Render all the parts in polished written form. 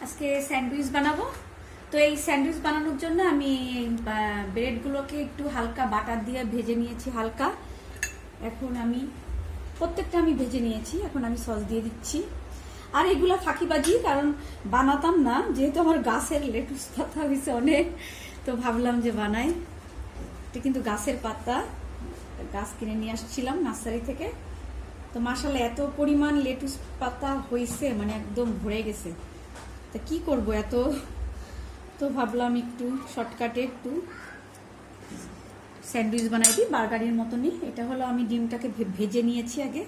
আজকে স্যান্ডউইচ বানাবো। তো এই স্যান্ডউইচ বানানোর জন্য আমি ব্রেডগুলোকে একটু হালকা বাটার দিয়ে ভেজে নিয়েছি হালকা। এখন আমি প্রত্যেকটা আমি ভেজে নিয়েছি, এখন আমি সস দিয়ে দিচ্ছি। আর এগুলো ফাঁকিবাজি, কারণ বানাতাম না, যেহেতু আমার গাছের লেটুস পাতা হয়েছে অনেক, তো ভাবলাম যে বানাই। এটা কিন্তু গাছের পাতা, গাছ কিনে নিয়ে আসছিলাম নার্সারি থেকে। তো মাশাআল্লাহ এত পরিমাণ লেটুস পাতা হয়েছে, মানে একদম ভরে গেছে। তা কি করব এত, তো ভাবলাম একটু শর্টকাটে একটু স্যান্ডউইচ বানাই দিই বার্গারের মতনই। এটা হলো আমি ডিমটাকে ভেজে নিয়েছি আগে,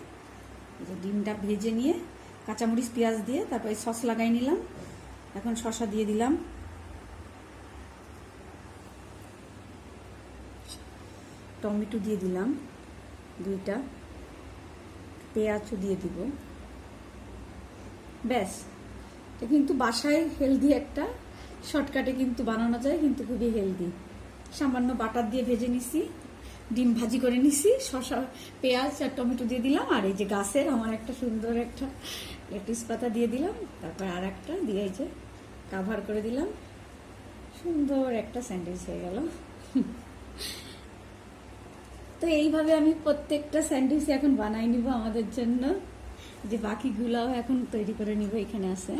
ডিমটা ভেজে নিয়ে কাঁচামরিচ পেঁয়াজ দিয়ে তারপরে সস লাগাই নিলাম। এখন শসা দিয়ে দিলাম, টমেটো দিয়ে দিলাম দুইটা, পেঁয়াজও দিয়ে দিব। ব্যাস, এটা কিন্তু বাসায় হেলদি একটা শর্টকাটে কিন্তু বানানো যায়, কিন্তু খুবই হেলদি। সামান্য বাটার দিয়ে ভেজে নিছি, ডিম ভাজি করে নিছি, শসা পেঁয়াজ আর টমেটো দিয়ে দিলাম। আর এই যে গাছের আমার একটা সুন্দর একটা লেটুস পাতা দিয়ে দিলাম, তারপর আর একটা দিয়ে এই যে কাভার করে দিলাম। সুন্দর একটা স্যান্ডউইচ হয়ে গেল। তো এইভাবে আমি প্রত্যেকটা স্যান্ডউইচ এখন বানাই নিব আমাদের জন্য, যে বাকিগুলাও এখন তৈরি করে নিব, এখানে আছে।